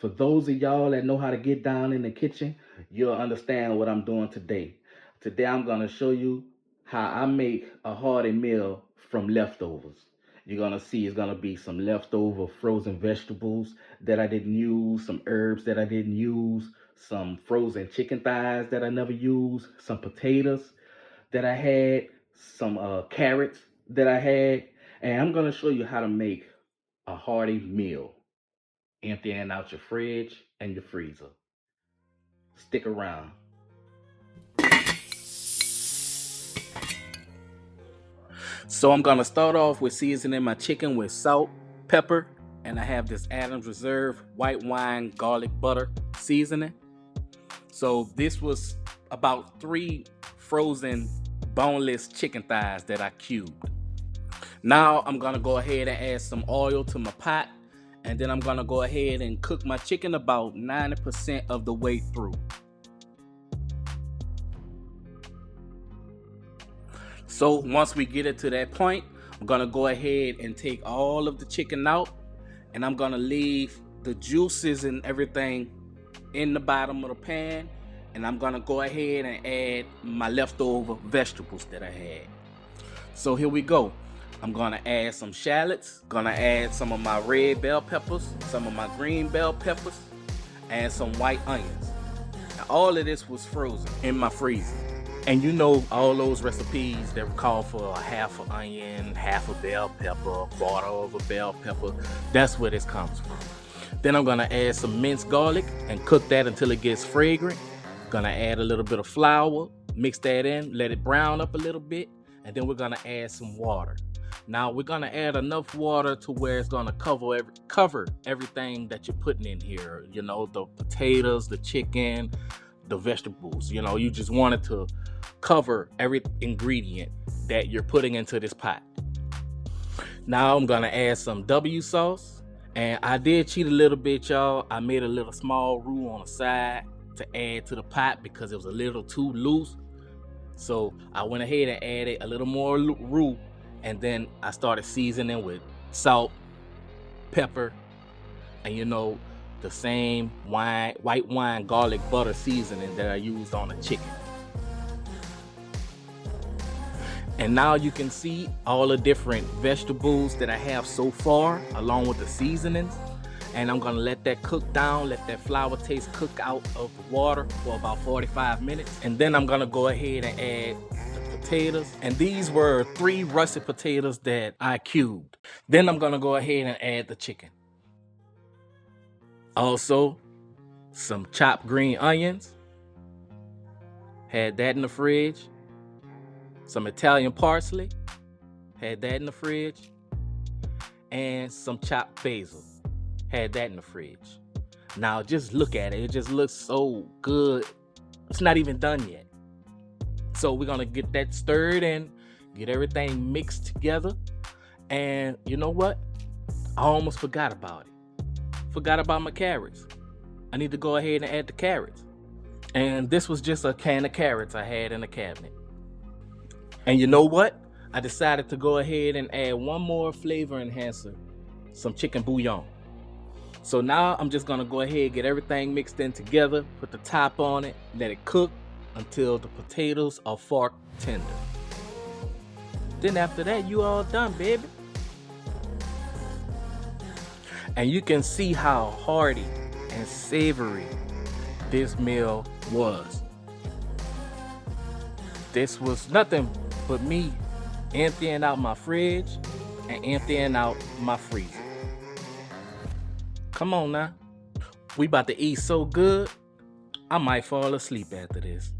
For those of y'all that know how to get down in the kitchen, you'll understand what I'm doing today. Today I'm gonna show you how I make a hearty meal from leftovers. You're gonna see it's gonna be some leftover frozen vegetables that I didn't use, some herbs that I didn't use, some frozen chicken thighs that I never used, some potatoes that I had, some carrots that I had, and I'm gonna show you how to make a hearty meal, emptying out your fridge and your freezer. Stick around. So I'm gonna start off with seasoning my chicken with salt, pepper, and I have this Adams Reserve white wine garlic butter seasoning. So this was about 3 frozen boneless chicken thighs that I cubed. Now I'm gonna go ahead and add some oil to my pot, and then I'm gonna go ahead and cook my chicken about 90% of the way through. So once we get it to that point, I'm gonna go ahead and take all of the chicken out, and I'm gonna leave the juices and everything in the bottom of the pan, and I'm gonna go ahead and add my leftover vegetables that I had. So here we go. I'm gonna add some shallots, gonna add some of my red bell peppers, some of my green bell peppers, and some white onions. Now, all of this was frozen in my freezer. And you know all those recipes that call for a half an onion, half a bell pepper, a quarter of a bell pepper. That's where this comes from. Then I'm gonna add some minced garlic and cook that until it gets fragrant. Gonna add a little bit of flour, mix that in, let it brown up a little bit, and then we're gonna add some water. Now we're gonna add enough water to where it's gonna cover everything that you're putting in here. You know, the potatoes, the chicken, the vegetables. You know, you just want it to cover every ingredient that you're putting into this pot. Now I'm gonna add some W sauce, and I did cheat a little bit, y'all. I made a little small roux on the side to add to the pot because it was a little too loose. So I went ahead and added a little more roux, and then I started seasoning with salt, pepper, and you know, the same white wine garlic butter seasoning that I used on the chicken. And now you can see all the different vegetables that I have so far, along with the seasonings. And I'm gonna let that cook down, let that flour taste cook out of the water for about 45 minutes. And then I'm gonna go ahead and add the potatoes. And these were 3 russet potatoes that I cubed. Then I'm gonna go ahead and add the chicken. Also, some chopped green onions. Had that in the fridge. Some Italian parsley. Had that in the fridge. And some chopped basil. Had that in the fridge. Now just look at it. It just looks so good. It's not even done yet. So we're gonna get that stirred and get everything mixed together. And you know what? I almost forgot about it. Forgot about my carrots. I need to go ahead and add the carrots. And this was just a can of carrots I had in the cabinet. And you know what? I decided to go ahead and add one more flavor enhancer, some chicken bouillon. So now I'm just gonna go ahead and get everything mixed in together, put the top on it, let it cook until the potatoes are fork tender. Then after that, you all done, baby. And you can see how hearty and savory this meal was. This was nothing but me emptying out my fridge and emptying out my freezer. Come on now. We about to eat so good, I might fall asleep after this.